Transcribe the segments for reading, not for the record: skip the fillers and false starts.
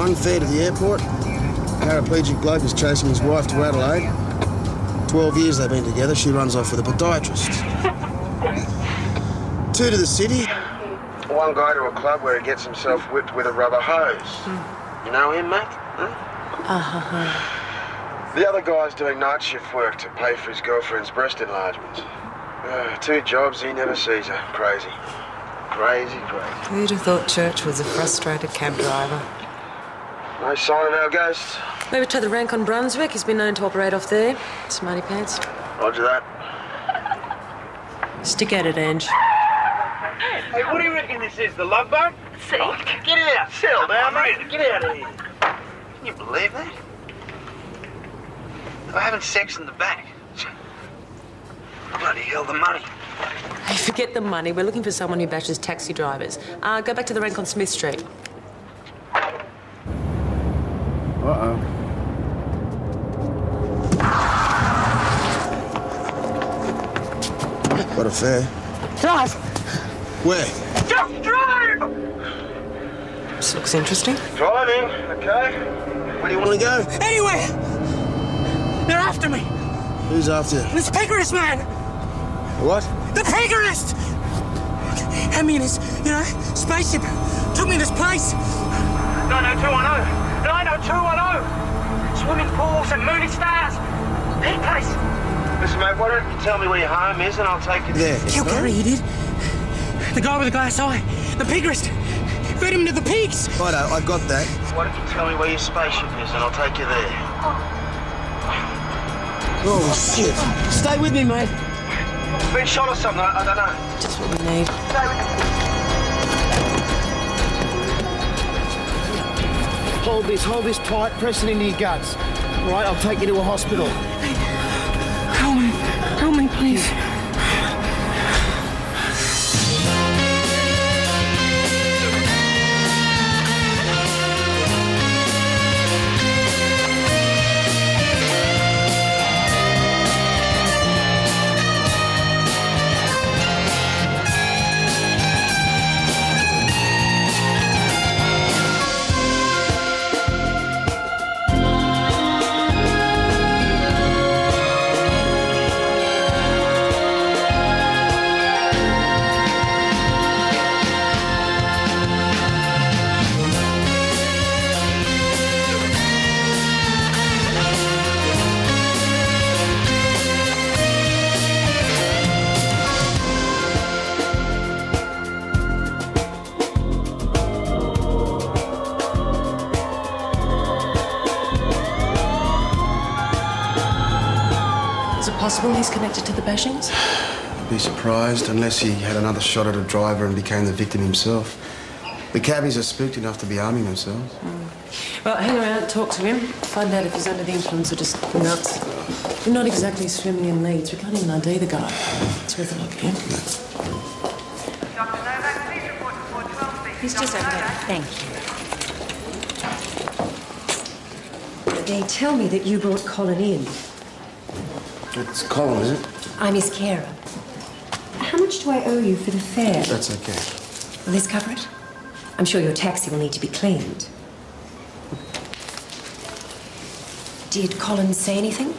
one fare to the airport. Paraplegic bloke is chasing his wife to Adelaide. 12 years they've been together. She runs off with a podiatrist. 2 to the city. 1 guy to a club where he gets himself whipped with a rubber hose. You know him, mate? Huh? The other guy's doing night shift work to pay for his girlfriend's breast enlargement. 2 jobs, he never sees her. Crazy. Crazy. Who'd have thought Church was a frustrated cab driver? No sign of our ghosts. Maybe to the rank on Brunswick. He's been known to operate off there. Smarty pants. Roger that. Stick at it, Ange. Hey, what do you reckon this is, the Love Boat? See? Oh, get out, settle down, mate. Get out of here. Can you believe that? They're having sex in the back. Bloody hell, the money. Hey, forget the money. We're looking for someone who bashes taxi drivers. Go back to the rank on Smith Street. Uh-oh. What a fare. Drive! Where? Just drive! This looks interesting. Driving, okay. Where do you want to go? Anywhere! They're after me! Who's after you? This piggerist man! What? The piggerist! Had me in his, spaceship. Took me to this place. 90210! 90210! Swimming pools and movie stars. Big place. Listen, mate, why don't you tell me where your home is and I'll take you there. Kill Gary, he did. The guy with the glass eye. The piggerist. Fed him to the pigs. Righto, I got that. Why don't you tell me where your spaceship is and I'll take you there? Oh, shit. Stay with me, mate. Been shot or something, I don't know. Just what we need. Stay with me. Hold this tight, press it into your guts. All right, I'll take you to a hospital. Help me, please. Is it possible he's connected to the bashings? I'd be surprised unless he had another shot at a driver and became the victim himself. The cabbies are spooked enough to be arming themselves. Well, hang around, talk to him, find out if he's under the influence or just nuts. We're not exactly swimming in leads. We can't even ID the guy. It's worth a look, yeah? Dr. Novak, please report to 412. He's just over there. Thank you. They tell me that you brought Colin in. It's Colin, is it? I'm his carer. How much do I owe you for the fare? That's okay. Will this cover it? I'm sure your taxi will need to be cleaned. Did Colin say anything?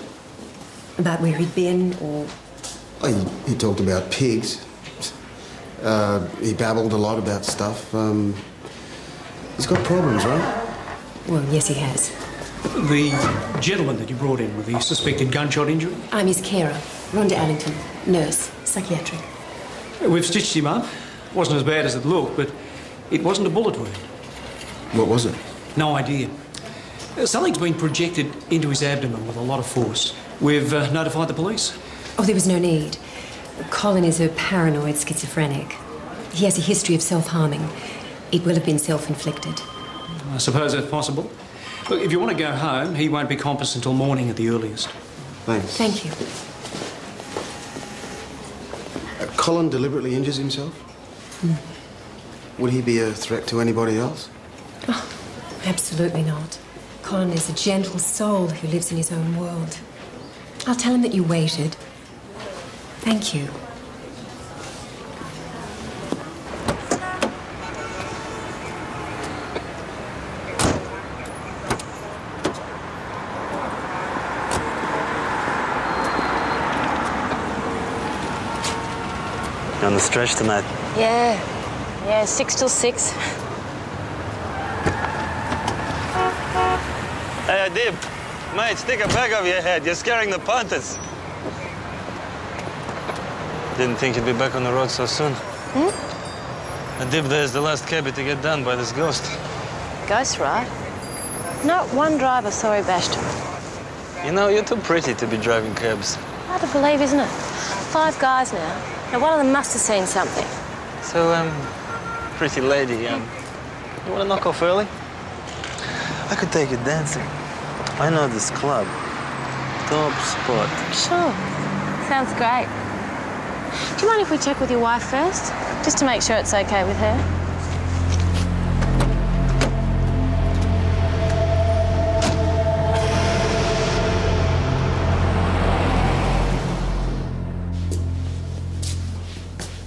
About where he'd been, or...? Oh, he talked about pigs. He babbled a lot about stuff. He's got problems, right? Well, yes, he has. The gentleman that you brought in with the suspected gunshot injury? I'm his carer, Rhonda Allington, nurse, psychiatric. We've stitched him up. Wasn't as bad as it looked, but it wasn't a bullet wound. What was it? No idea. Something's been projected into his abdomen with a lot of force. We've notified the police. Oh, there was no need. Colin is a paranoid schizophrenic. He has a history of self-harming. It will have been self-inflicted. I suppose that's possible. Look, if you want to go home, he won't be conscious until morning at the earliest. Thanks. Thank you. Colin deliberately injures himself? Would he be a threat to anybody else? Oh, absolutely not. Colin is a gentle soul who lives in his own world. I'll tell him that you waited. Thank you. on the stretch tonight. Yeah, 6 till 6. Hey, Adib. Mate, stick a bag over your head. You're scaring the punters. Didn't think you'd be back on the road so soon. Adib, there's the last cabbie to get done by this ghost. Ghost, right? Not one driver saw he bashed him. You know, you're too pretty to be driving cabs. Hard to believe, isn't it? 5 guys now. Now, one of them must have seen something. So, pretty lady, you want to knock off early? I could take you dancing. I know this club. Top spot. Sure. Sounds great. Do you mind if we check with your wife first? Just to make sure it's okay with her?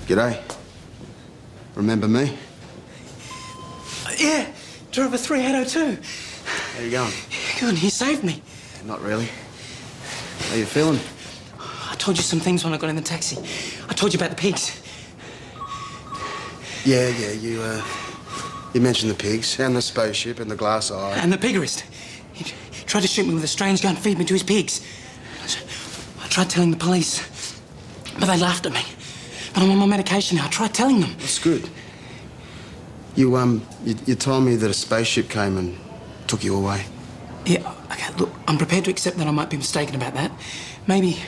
G'day. Remember me? Yeah, driver 3802. How you going? Good, he saved me. Not really. How you feeling? I told you some things when I got in the taxi. I told you about the pigs. Yeah, you mentioned the pigs and the spaceship and the glass eye. And the piggerist. He tried to shoot me with a strange gun, feed me to his pigs. I tried telling the police, but they laughed at me. But I'm on my medication now. I tried telling them. That's good. You told me that a spaceship came and took you away. Yeah, okay, look, I'm prepared to accept that I might be mistaken about that. Maybe,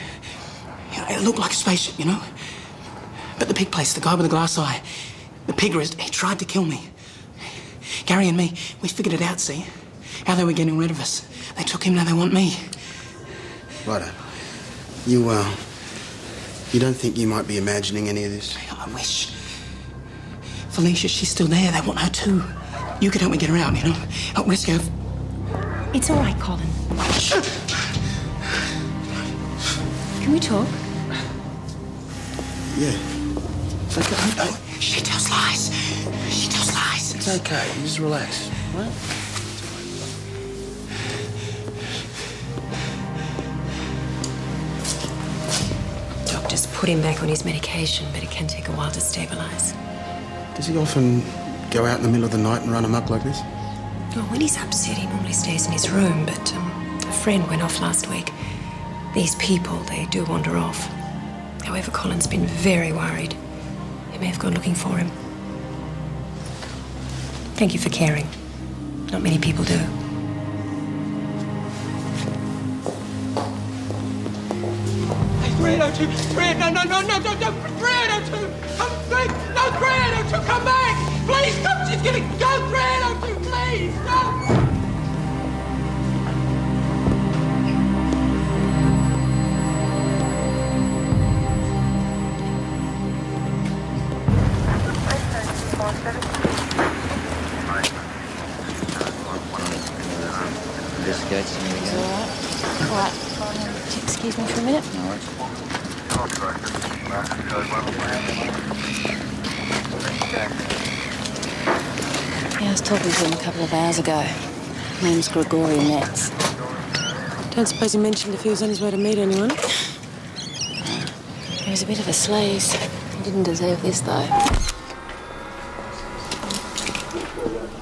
it looked like a spaceship, you know? But the pig place, the guy with the glass eye, the piggerist, he tried to kill me. Gary and me, we figured it out, see? How they were getting rid of us. They took him, now they want me. Righto. You don't think you might be imagining any of this? I wish. Felicia, she's still there. They want her too. You could help me get her out, you know? Help rescue her. It's all right, Colin. Can we talk? Yeah. It's okay. No, she tells lies. She tells lies. It's okay. You just relax, right? Doctors put him back on his medication, but it can take a while to stabilise. Does he often go out in the middle of the night and run amok like this? Well, when he's upset, he normally stays in his room, but a friend went off last week. These people, they do wander off. However, Colin's been very worried. He may have gone looking for him. Thank you for caring. Not many people do. Hey, 302, 302, come back! No, 302, come back! Please, come, she's gonna go, 302, please, no! All right. Excuse me for a minute. No worries. Yeah, I was talking to him a couple of hours ago. Name's Grigori Metz. Don't suppose he mentioned if he was on his way to meet anyone? He was a bit of a sleaze. He didn't deserve this, though.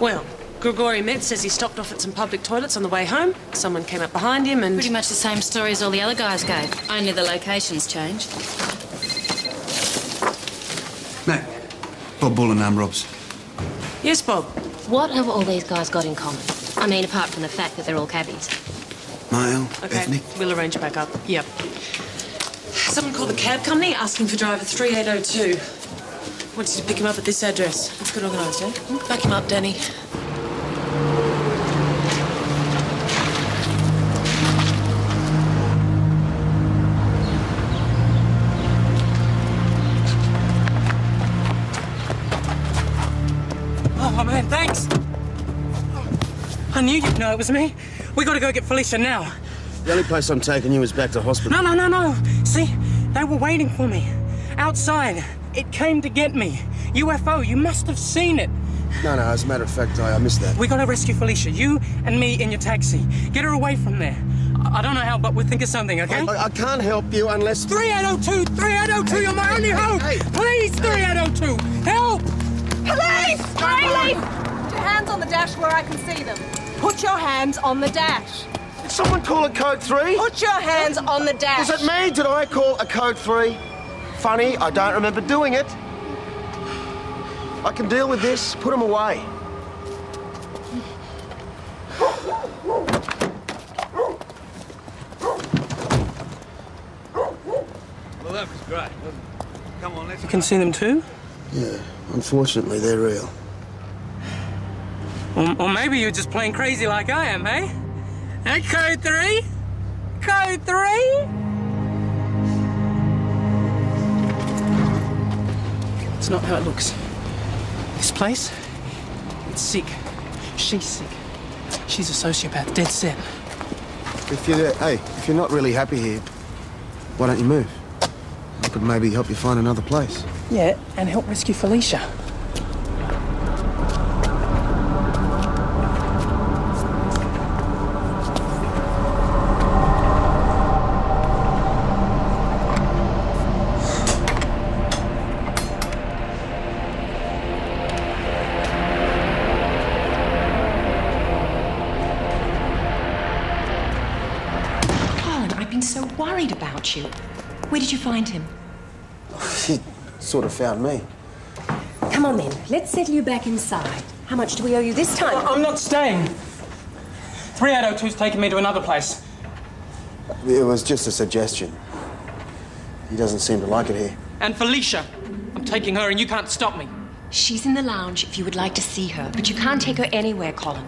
Well, Grigori Metz says he stopped off at some public toilets on the way home. Someone came up behind him and... Pretty much the same story as all the other guys gave. Only the locations changed. Mac, Bob Bull and Robs. Yes, Bob. What have all these guys got in common? I mean, apart from the fact that they're all cabbies. Male, Okay, ethnic. we'll arrange back up. Yep. Someone called the cab company asking for driver 3802. Wants you to pick him up at this address. It's good organised, eh? Back him up, Danny. Oh, man, thanks. I knew you'd know it was me. We gotta go get Felicia now. The only place I'm taking you is back to hospital. No. See, they were waiting for me. Outside. It came to get me. UFO, you must have seen it. No, as a matter of fact, I missed that. We gotta rescue Felicia. You and me in your taxi. Get her away from there. I don't know how, but we'll think of something, okay? I can't help you unless... 3802! 3802, you're my only hope! Hey. Please, 3802! Help! Police! Police! Put your hands on the dash where I can see them. Put your hands on the dash. Did someone call it code 3? Put your hands on the dash. Was it me? Did I call a code 3? Funny, I don't remember doing it. I can deal with this. Put them away. Well, that was great, wasn't it? Come on, let's... You can see them too? Yeah, unfortunately, they're real. Or maybe you're just playing crazy like I am, eh? Hey, code 3? Code 3? It's not how it looks. This place, it's sick. She's sick. She's a sociopath, dead set. If you're not really happy here, why don't you move? I could maybe help you find another place. Yeah, and help rescue Felicia. So worried about you. Where did you find him? He sort of found me. Come on then, let's settle you back inside. How much do we owe you this time? I'm not staying. 3802's taking me to another place. It was just a suggestion. He doesn't seem to like it here. And Felicia, I'm taking her and you can't stop me. She's in the lounge if you would like to see her, but you can't take her anywhere, Colin.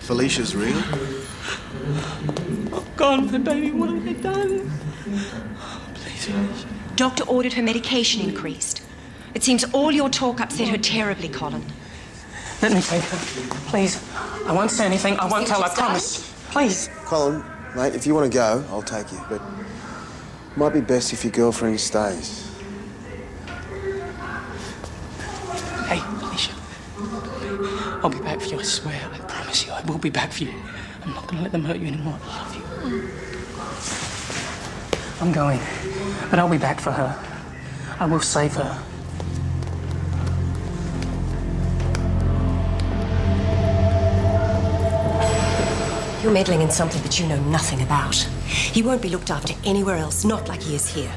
Felicia's real? God, my baby, what have they done? Please, Felicia. Doctor ordered her medication increased. It seems all your talk upset her terribly, Colin. Let me take her, please. I won't say anything. I won't tell, I promise. Please. Colin, mate, if you want to go, I'll take you, but it might be best if your girlfriend stays. Hey, Felicia. I'll be back for you, I swear. I promise you, I will be back for you. I'm not going to let them hurt you anymore. I love you. I'm going, but I'll be back for her. I will save her. You're meddling in something that you know nothing about. He won't be looked after anywhere else, not like he is here.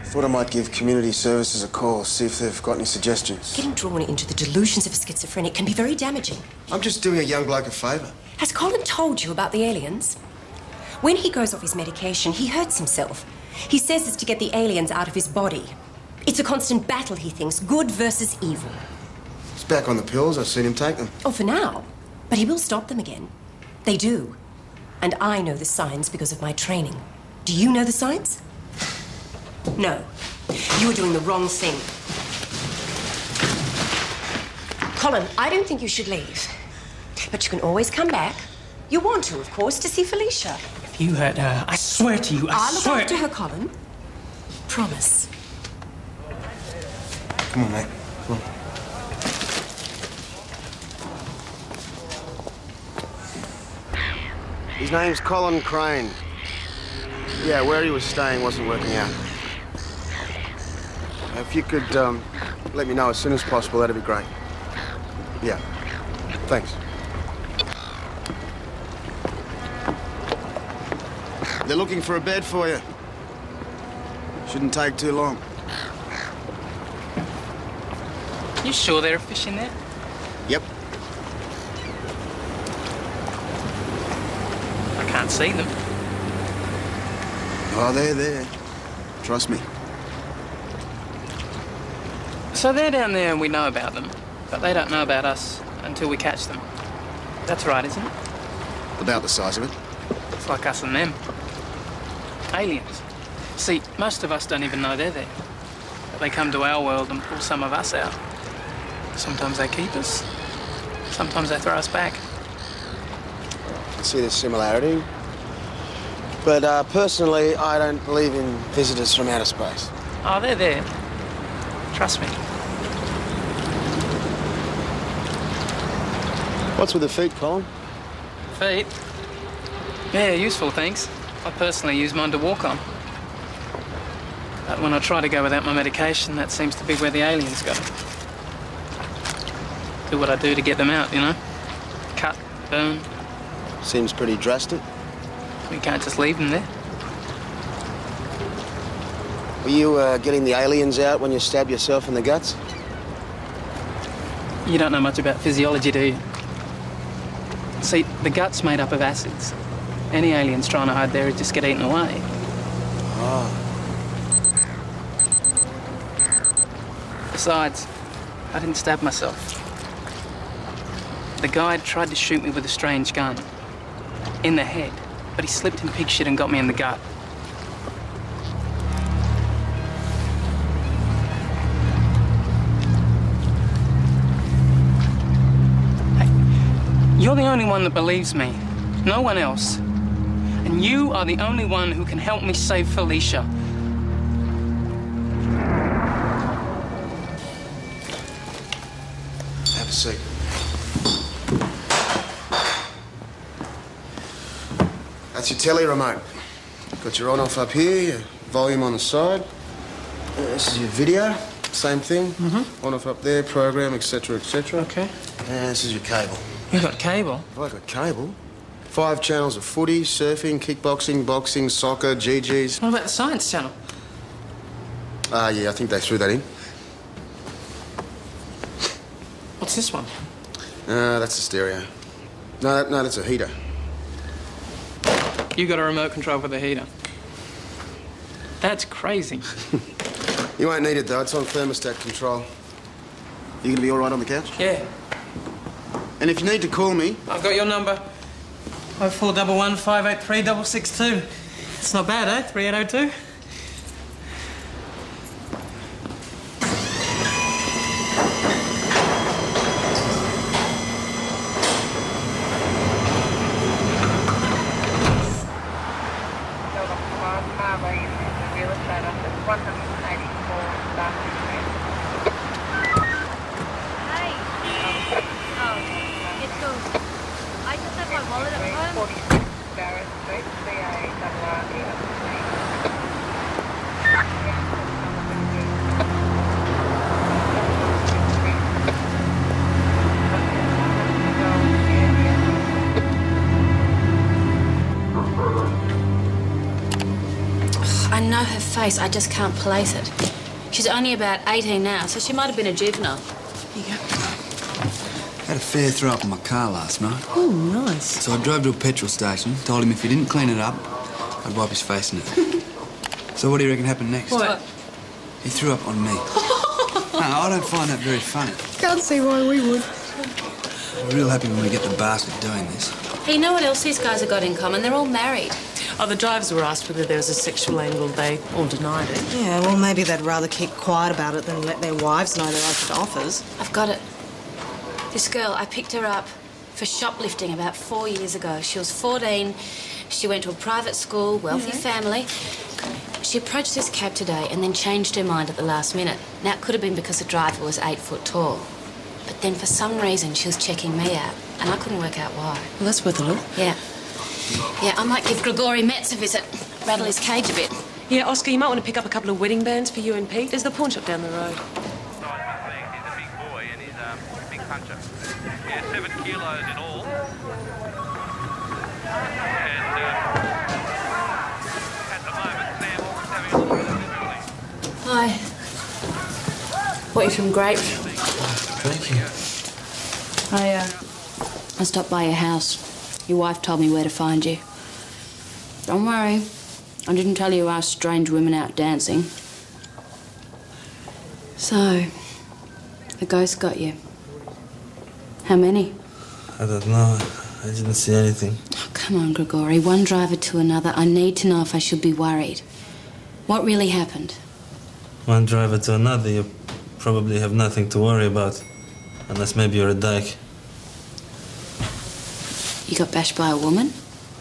Thought I might give community services a call, see if they've got any suggestions. Getting drawn into the delusions of a schizophrenic can be very damaging. I'm just doing a young bloke a favour. Has Colin told you about the aliens? When he goes off his medication, he hurts himself. He says it's to get the aliens out of his body. It's a constant battle, he thinks, good versus evil. He's back on the pills. I've seen him take them. Oh, for now. But he will stop them again. They do. And I know the signs because of my training. Do you know the signs? No. You were doing the wrong thing. Colin, I don't think you should leave. But you can always come back. You want to, of course, to see Felicia. If you hurt her, I swear to you, I swear... I'll look after her, Colin. Promise. Come on, mate. Come on. His name's Colin Crane. Yeah, where he was staying wasn't working out. If you could let me know as soon as possible, that'd be great. Yeah. Thanks. They're looking for a bed for you. Shouldn't take too long. You sure there are fish in there? Yep. I can't see them. Oh, they're there. Trust me. So they're down there and we know about them, but they don't know about us until we catch them. That's right, isn't it? About the size of it. It's like us and them. Aliens. See, most of us don't even know they're there. But they come to our world and pull some of us out. Sometimes they keep us. Sometimes they throw us back. I see the similarity. But personally, I don't believe in visitors from outer space. Oh, they're there. Trust me. What's with the feet, Colin? Feet? Yeah, useful, thanks. I personally use mine to walk on. But when I try to go without my medication, that seems to be where the aliens go. Do what I do to get them out, you know? Cut, burn. Seems pretty drastic. We can't just leave them there. Were you getting the aliens out when you stabbed yourself in the guts? You don't know much about physiology, do you? See, the gut's made up of acids. Any aliens trying to hide there would just get eaten away. Oh. Besides, I didn't stab myself. The guy tried to shoot me with a strange gun. In the head. But he slipped in pig shit and got me in the gut. Hey, you're the only one that believes me. No one else. And you are the only one who can help me save Felicia. Have a seat. That's your telly remote. Got your on-off up here, your volume on the side. This is your video, same thing. Mm-hmm. On-off up there, program, etc., etc. Okay. And this is your cable. You got cable? Have I got cable? 5 channels of footy, surfing, kickboxing, boxing, soccer, GGs. What about the Science Channel? Yeah, I think they threw that in. What's this one? That's the stereo. No, that's a heater. You got a remote control for the heater. That's crazy. You won't need it, though. It's on thermostat control. You gonna be all right on the couch? Yeah. And if you need to call me... I've got your number. 0411 583 662. It's not bad, eh? 3802. I know her face, I just can't place it. She's only about 18 now, so she might have been a juvenile. Here you go. Had a fair throw up in my car last night. Oh, nice. So I drove to a petrol station, told him if he didn't clean it up, I'd wipe his face in it. So what do you reckon happened next? What? He threw up on me. No, I don't find that very funny. Can't see why we would. I'm real happy when we get the bastard doing this. Hey, you know what else these guys have got in common? They're all married. Oh, the drivers were asked whether there was a sexual angle. They all denied it. Yeah, well, maybe they'd rather keep quiet about it than let their wives know they're open offers. I've got it. This girl, I picked her up for shoplifting about 4 years ago. She was 14. She went to a private school, wealthy family. She approached this cab today and then changed her mind at the last minute. Now, it could have been because the driver was 8 foot tall. But then, for some reason, she was checking me out, and I couldn't work out why. Well, that's worth a look. Yeah. Yeah, I might give Grigori Metz a visit. Rattle his cage a bit. Yeah, Oscar, you might want to pick up a couple of wedding bands for you and Pete. There's the pawn shop down the road. He's a big boy and he's a big puncher. Yeah, 7 kilos in all. And at the moment, Sam is having a little bit of difficulty. Hi. Bought you some grapes. Thank you. I stopped by your house. Your wife told me where to find you. Don't worry. I didn't tell you I asked strange women out dancing. So, the ghost got you. How many? I don't know. I didn't see anything. Oh, come on, Grigori. One driver to another. I need to know if I should be worried. What really happened? One driver to another, you probably have nothing to worry about. Unless maybe you're a dyke. You got bashed by a woman?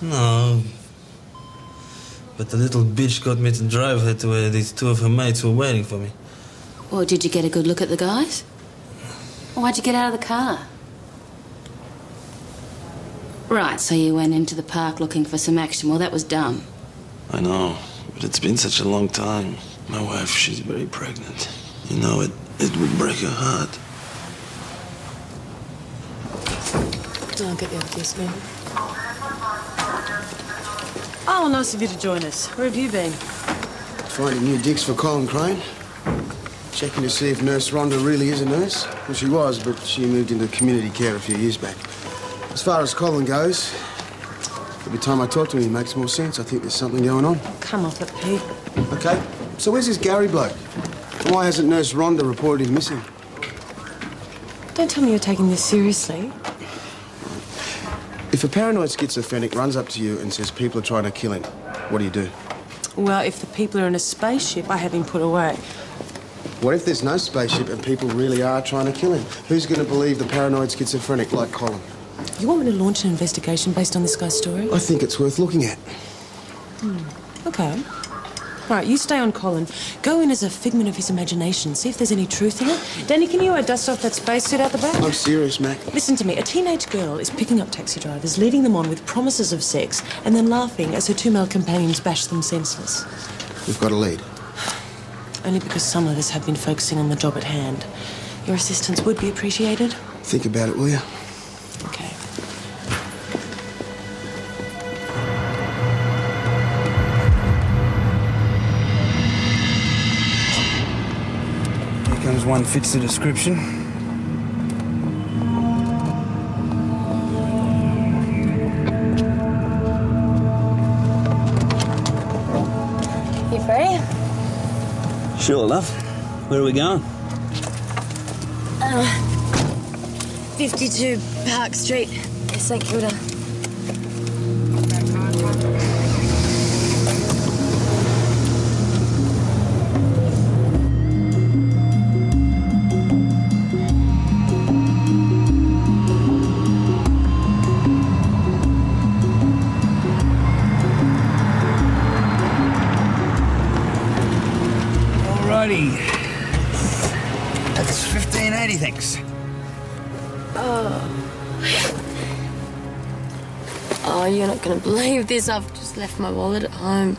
No. But the little bitch got me to drive her to where these 2 of her mates were waiting for me. Or did you get a good look at the guys? Or why'd you get out of the car? Right, so you went into the park looking for some action. Well, that was dumb. I know, but it's been such a long time. My wife, she's very pregnant. You know, it would break her heart. I'll get you out of this, man. Oh, nice of you to join us. Where have you been? Finding new digs for Colin Crane. Checking to see if Nurse Rhonda really is a nurse. Well, she was, but she moved into community care a few years back. As far as Colin goes, every time I talk to him, he makes more sense. I think there's something going on. Come off it, Pete. Okay, so where's this Gary bloke? Why hasn't Nurse Rhonda reported him missing? Don't tell me you're taking this seriously. If a paranoid schizophrenic runs up to you and says people are trying to kill him, what do you do? Well, if the people are in a spaceship, I have him put away. What if there's no spaceship and people really are trying to kill him? Who's going to believe the paranoid schizophrenic like Colin? You want me to launch an investigation based on this guy's story? I think it's worth looking at. Okay. All right, you stay on Colin. Go in as a figment of his imagination. See if there's any truth in it. Danny, can you dust off that spacesuit out the back? I'm serious, Mac. Listen to me. A teenage girl is picking up taxi drivers, leading them on with promises of sex, and then laughing as her two male companions bash them senseless. We've got a lead. Only because some of us have been focusing on the job at hand. Your assistance would be appreciated. Think about it, will you? Okay. Here comes one fits the description. You free? Sure, love. Where are we going? 52 Park Street, St Kilda. Alrighty. That's 1580, thanks. Oh, you're not going to believe this. I've just left my wallet at home.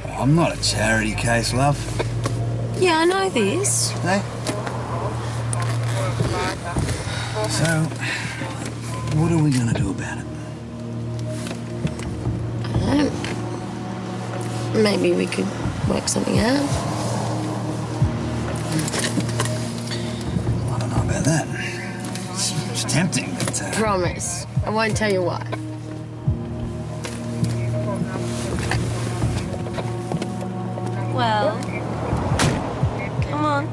Oh, I'm not a charity case, love. Yeah, I know this. Hey? So, what are we going to do about it? I don't know. Maybe we could work something out. I don't know about that. It's tempting, but... Promise. I won't tell you why. Well, come on.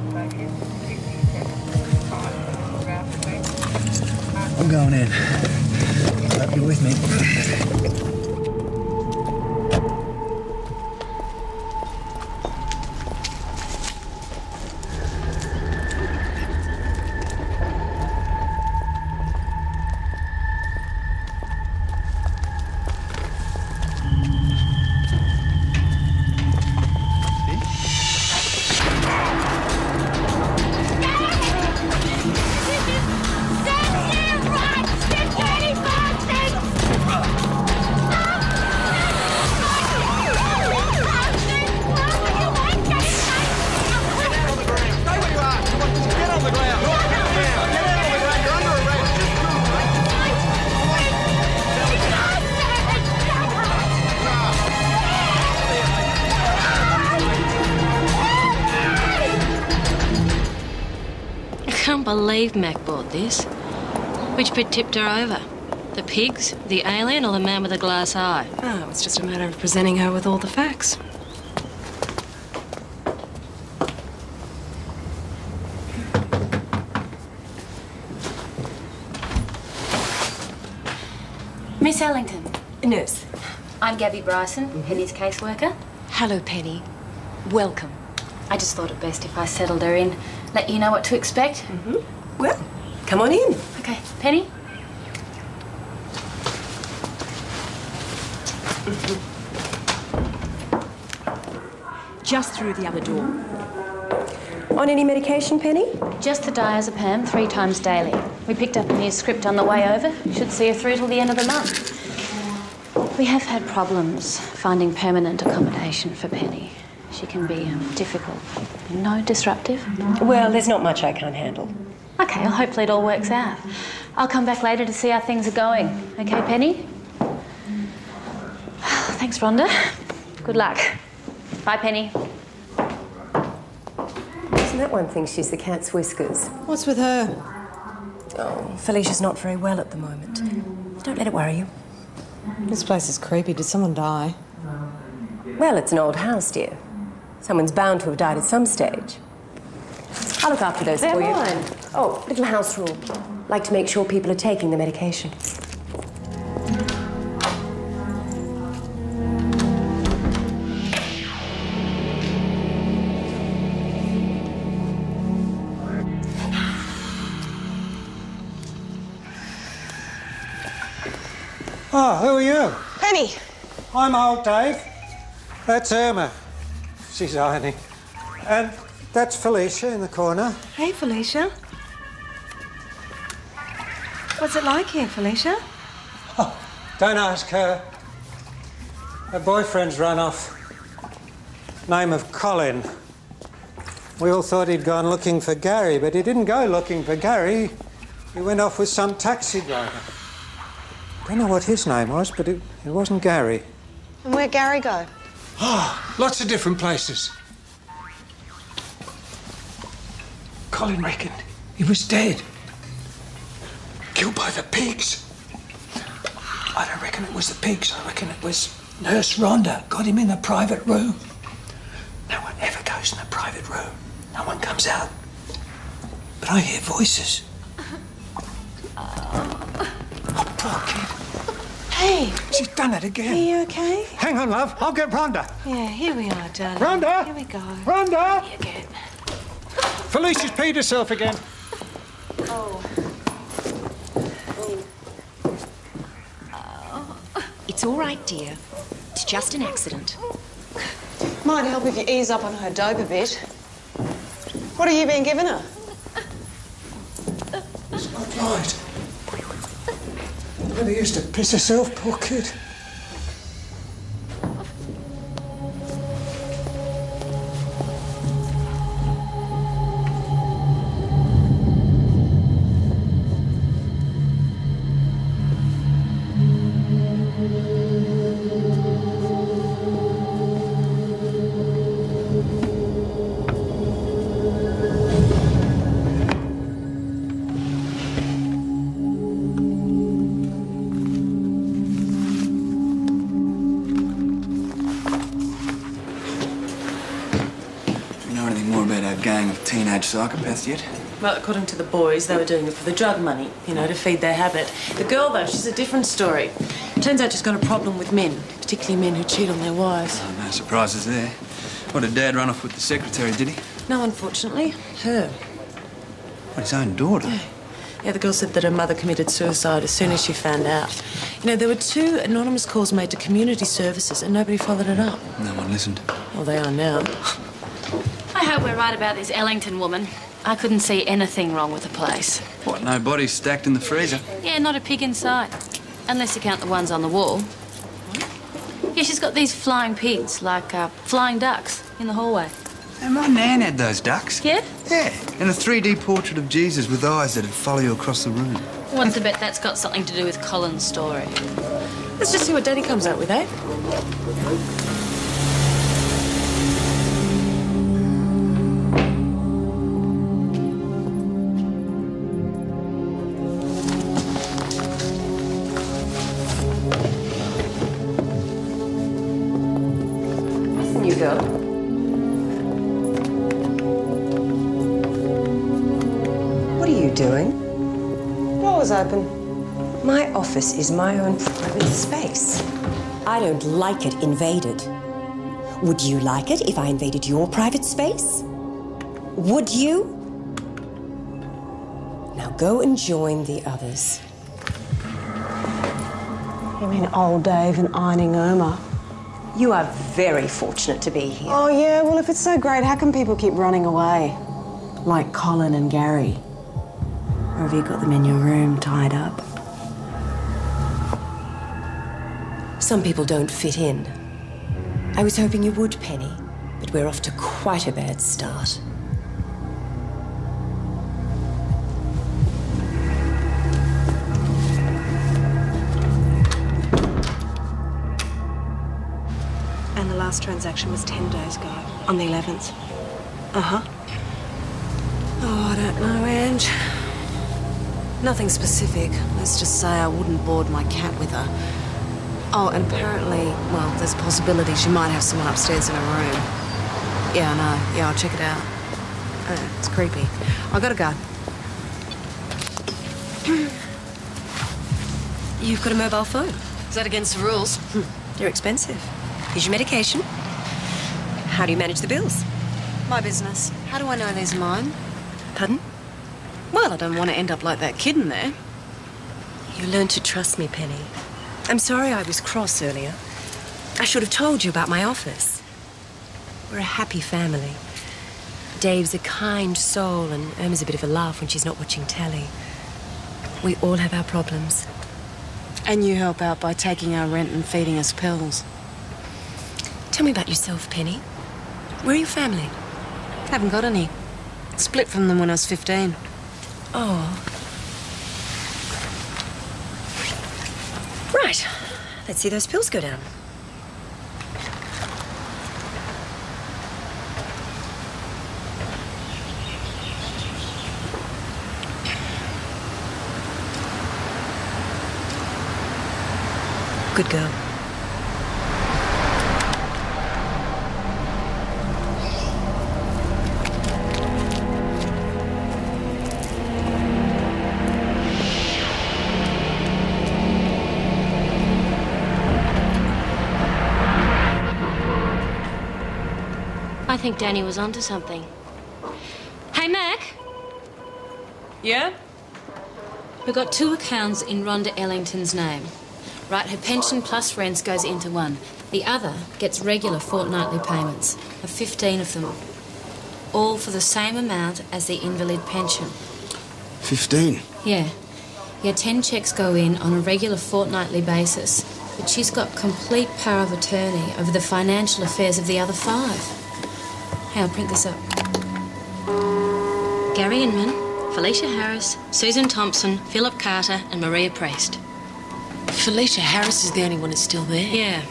I'm going in. Hope you're with me. I can't believe Mac bought this. Which bit tipped her over? The pigs, the alien, or the man with the glass eye? Oh, it was just a matter of presenting her with all the facts. Miss Ellington. Nurse. I'm Gabby Bryson, Penny's caseworker. Hello, Penny. Welcome. I just thought it best if I settled her in, let you know what to expect. Well, come on in. Okay, Penny? Just through the other door. On any medication, Penny? Just the diazepam 3 times daily. We picked up a new script on the way over. Should see her through till the end of the month. We have had problems finding permanent accommodation for Penny. She can be difficult. No, disruptive. Well, there's not much I can't handle. Okay, well, hopefully it all works out. I'll come back later to see how things are going. Okay, Penny? Thanks, Rhonda. Good luck. Bye, Penny. Isn't that one thing she's the cat's whiskers? What's with her? Oh, Felicia's not very well at the moment. Don't let it worry you. This place is creepy. Did someone die? Well, it's an old house, dear. Someone's bound to have died at some stage. I'll look after those for you. Mine. Oh, little house rule. Like to make sure people are taking the medication. Oh, who are you? Penny. I'm old Dave. That's Irma. She's ironing. And that's Felicia in the corner. Hey, Felicia. What's it like here, Felicia? Oh, don't ask her. Her boyfriend's run off. Name of Colin. We all thought he'd gone looking for Gary, but he didn't go looking for Gary. He went off with some taxi driver. Don't know what his name was, but it wasn't Gary. And where'd Gary go? Oh, lots of different places. Colin reckoned he was dead. Killed by the pigs. I don't reckon it was the pigs. I reckon it was Nurse Rhonda got him in the private room. No one ever goes in the private room. No one comes out. But I hear voices. Oh, poor kid. Hey. She's done it again. Are you okay? Hang on, love. I'll get Rhonda. Yeah, here we are, darling. Rhonda! Here we go. Rhonda! Here you go. Felicia's peed herself again. Oh. It's all right, dear. It's just an accident. Might help if you ease up on her dope a bit. What have you been giving her? It's not right. Really used to piss herself, poor kid. Teenage psychopaths yet? Well, according to the boys, they were doing it for the drug money, you know, to feed their habit. The girl, though, she's a different story. Turns out she's got a problem with men, particularly men who cheat on their wives. Oh, no surprises there. What, did Dad run off with the secretary, did he? No, unfortunately. Her. What, his own daughter? Yeah, the girl said that her mother committed suicide as soon as she found out. You know, there were 2 anonymous calls made to community services and nobody followed it up. No one listened. Well, they are now. I hope we're right about this Ellington woman. I couldn't see anything wrong with the place. What, no bodies stacked in the freezer? Yeah, not a pig in sight. Unless you count the ones on the wall. Yeah, she's got these flying pigs, like flying ducks, in the hallway. And my nan had those ducks. Yeah? Yeah, and a 3D portrait of Jesus with eyes that'd follow you across the room. What's the bet that's got something to do with Colin's story? Let's just see what Daddy comes up with, eh? You go. What are you doing? Door was open. My office is my own private space. I don't like it invaded. Would you like it if I invaded your private space? Would you? Now go and join the others. You mean old Dave and ironing Irma? You are very fortunate to be here. Oh, yeah? Well, if it's so great, how come people keep running away? Like Colin and Gary. Or have you got them in your room tied up? Some people don't fit in. I was hoping you would, Penny, but we're off to quite a bad start. And the last transaction was 10 days ago, on the 11th. Uh-huh. Oh, I don't know, Ange. Nothing specific. Let's just say I wouldn't board my cat with her. Oh, and apparently, well, there's a possibility she might have someone upstairs in her room. Yeah, I know. Yeah, I'll check it out. It's creepy. I gotta go. You've got a mobile phone. Is that against the rules? They're expensive. Here's your medication. How do you manage the bills? My business. How do I know these are mine? Pardon? Well, I don't want to end up like that kid in there. You learn to trust me, Penny. I'm sorry I was cross earlier. I should have told you about my office. We're a happy family. Dave's a kind soul and Irma's a bit of a laugh when she's not watching telly. We all have our problems. And you help out by taking our rent and feeding us pills. Tell me about yourself, Penny. Where are your family? Haven't got any. Split from them when I was 15. Oh. Right. Let's see those pills go down. Good girl. I think Danny was onto something. Hey, Mac. Yeah? We've got 2 accounts in Rhonda Ellington's name. Right, her pension plus rents goes into one. The other gets regular fortnightly payments, of 15 of them. All for the same amount as the invalid pension. 15? Yeah. 10 checks go in on a regular fortnightly basis, but she's got complete power of attorney over the financial affairs of the other 5. Hey, I'll print this up. Gary Inman, Felicia Harris, Susan Thompson, Philip Carter and Maria Priest. Felicia Harris is the only one who's still there? Yeah.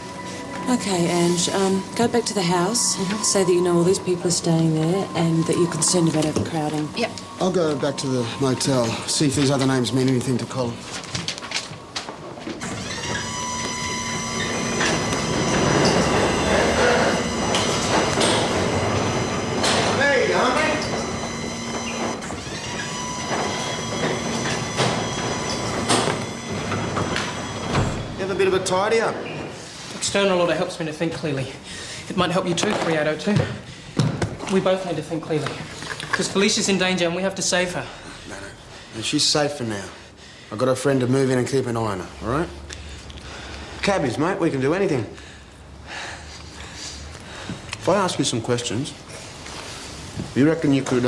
Okay, Ange, go back to the house, say that you know all these people are staying there and that you're concerned about overcrowding. Yep. I'll go back to the motel, see if these other names mean anything to Colin. Hey, homie. You have a bit of a tidy up. External order helps me to think clearly. It might help you too, 3802. We both need to think clearly. Because Felicia's in danger and we have to save her. No. And she's safe for now. I've got a friend to move in and keep an eye on her, all right? Cabbies, mate, we can do anything. If I ask you some questions, you reckon you could,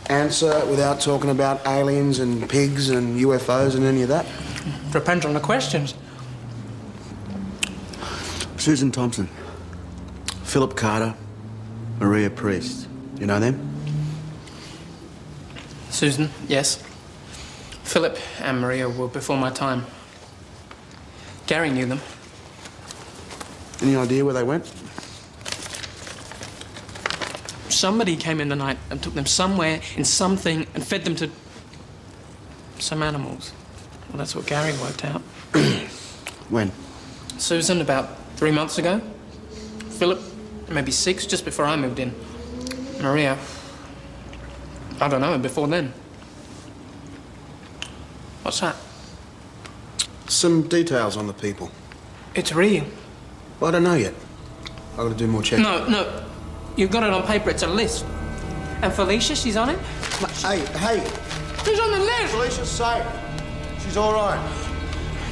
answer without talking about aliens and pigs and UFOs and any of that? Depends on the questions. Susan Thompson, Philip Carter, Maria Priest. You know them? Susan, yes. Philip and Maria were before my time. Gary knew them. Any idea where they went? Somebody came in the night and took them somewhere in something and fed them to some animals. Well, that's what Gary worked out. When? Susan, about 3 months ago. Philip, maybe 6, just before I moved in. Maria, I don't know, before then. What's that? Some details on the people. It's real. Well, I don't know yet. I've got to do more checking. No. You've got it on paper. It's a list. And Felicia, she's on it? Hey. She's on the list! Felicia's safe. She's all right.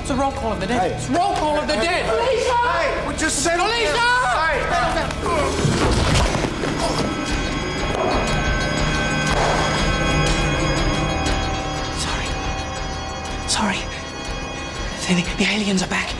It's a roll call of the dead. Hey. It's roll call of the dead. Felicia! Hey, we just settled Felicia! Sorry. The aliens are back.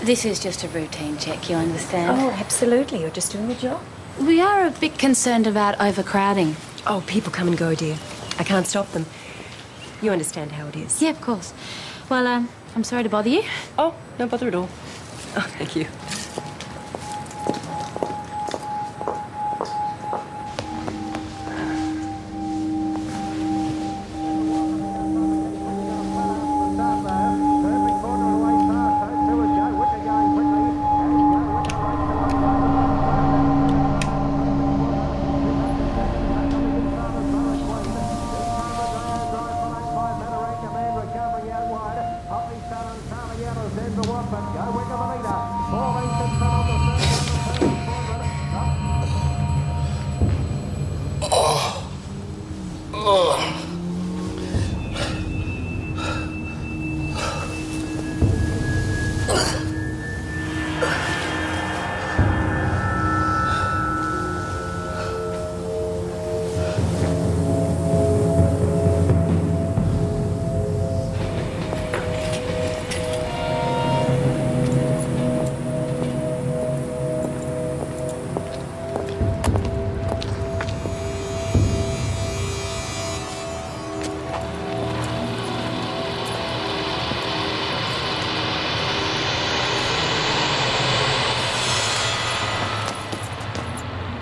This is just a routine check, you understand? Oh, absolutely. You're just doing your job. We are a bit concerned about overcrowding. Oh, people come and go, dear. I can't stop them. You understand how it is. Yeah, of course. Well, I'm sorry to bother you. Oh, no bother at all. Oh, thank you.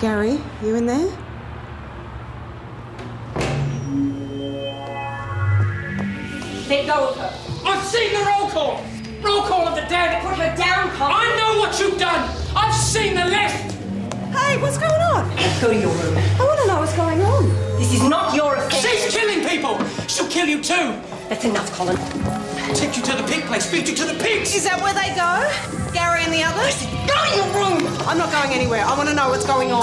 Gary, you in there? Let go of her. I've seen the roll call. Roll call of the dead. Put her down, Colin. I know what you've done. I've seen the list. Hey, what's going on? Let's go to your room. I want to know what's going on. This is not your affair. She's killing people. She'll kill you too. That's enough, Colin. Take you to the pig place. Feed you to the pigs. Is that where they go? Gary and the others? Go in your room! I'm not going anywhere. I want to know what's going on.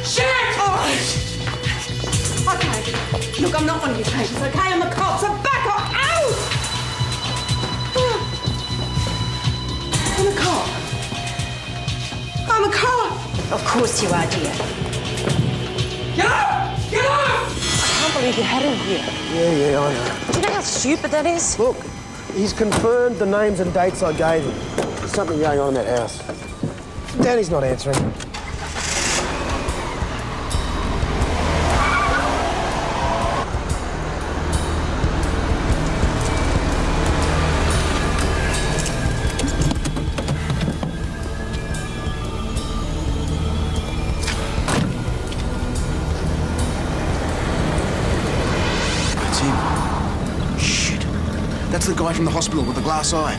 Shit! Oh. Okay. Look, I'm not one of your patients, okay? I'm a cop, so back off! Ow! I'm a cop. I'm a cop. Of course you are, dear. Get up! Get up! I can't believe you had him here. Yeah, I know. Do you know how stupid that is? Look, he's confirmed the names and dates I gave him. There's something going on in that house. Danny's not answering. That's the guy from the hospital with the glass eye.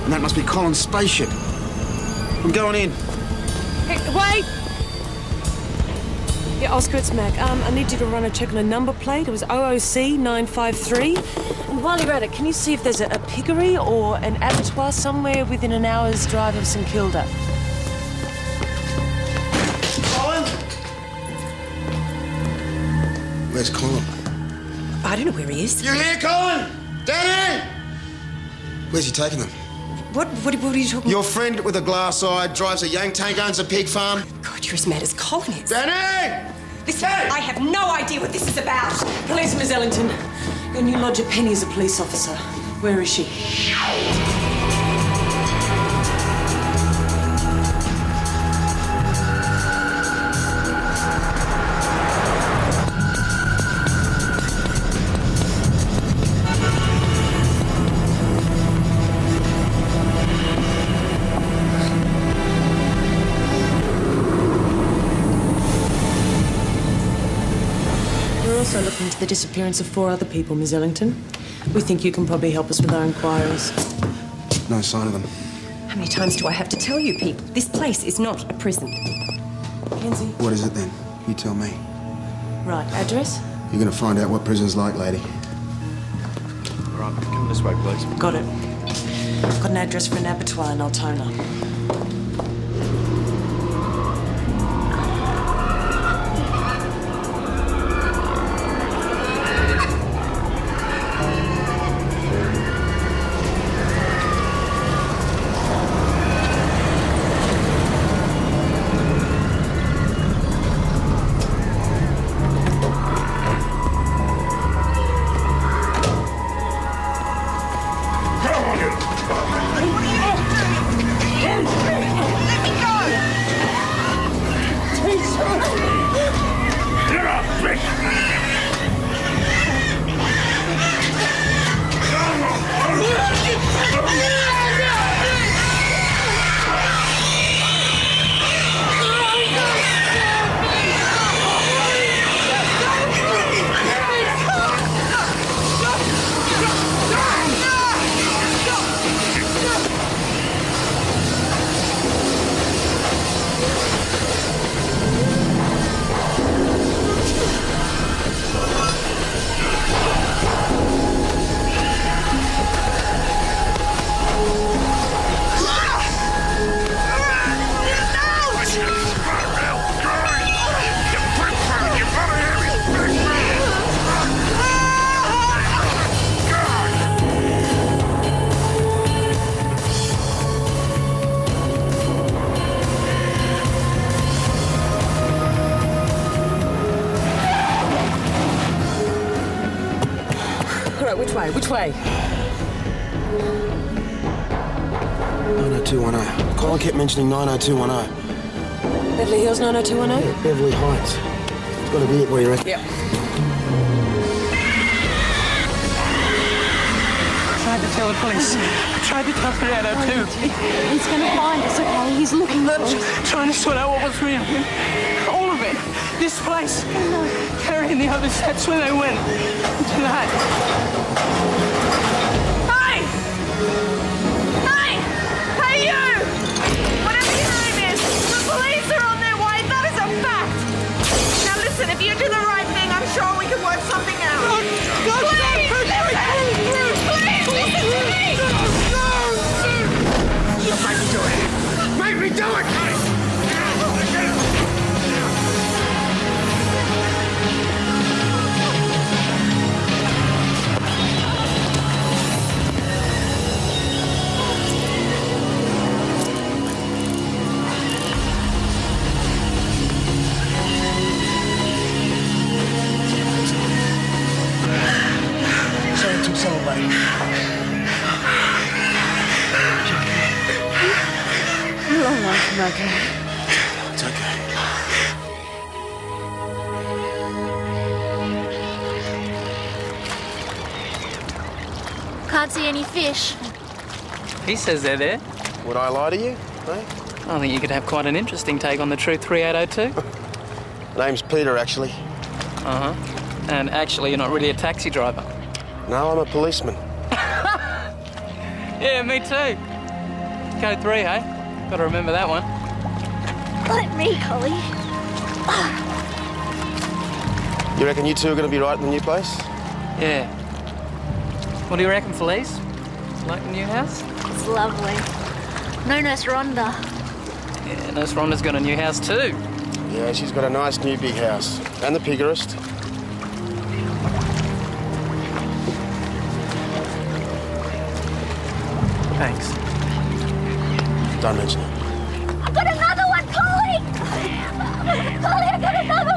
And that must be Colin's spaceship. I'm going in. Hey, wait! Yeah, Oscar, it's Mac. I need you to run a check on a number plate. It was OOC953. And while you're at it, can you see if there's a piggery or an abattoir somewhere within an hour's drive of St Kilda? Colin? Where's Colin? I don't know where he is. You here, Colin? Danny! Where's he taking them? What are you talking Your friend with a glass eye drives a yang tank, owns a pig farm. God, you're as mad as Colin is. Danny! Listen, I have no idea what this is about. Police, Miss Ellington. Your new lodger Penny is a police officer. Where is she? We're also looking into the disappearance of 4 other people, Miss Ellington. We think you can probably help us with our inquiries. No sign of them. How many times do I have to tell you people? This place is not a prison. Kenzie? What is it then? You tell me. Right, address? You're going to find out what prison's like, lady. All right, come this way, please. Got it. I've got an address for an abattoir in Altona. Which way? 90210. Colin kept mentioning 90210. Beverly Hills 90210? Yeah, Beverly Heights. It's got to be it, what do you reckon? Yep. I tried to tell the police. I tried to tell 302. He's going to find us, okay? He's looking for us. Trying to sort out what was real. All of it. This place. Carrie and the others, that's where they went. Tonight. Hey! Hey! Hey, you! Whatever your name is, the police are on their way. That is a fact. Now listen, if you do the right thing, I'm sure we can work something out. Please, listen! Please, listen to me! Just make me do it! Make me do it! Sorry it took so late. Long way from okay. It's okay. Can't see any fish. He says they're there. Would I lie to you, eh? I think you could have quite an interesting take on the true 3802. Name's Peter, actually. Uh-huh. And actually, you're not really a taxi driver. No, I'm a policeman. Yeah, me too. Code 3, hey? Gotta remember that one. Let me, Collie. You reckon you two are going to be right in the new place? Yeah. What do you reckon, Felice? Like the new house? It's lovely. No Nurse Rhonda. Yeah, Nurse Rhonda's got a new house too. Yeah, she's got a nice new big house. And the piggerist. Thanks. Don't mention it. I've got another one, Collie! Collie, I've got another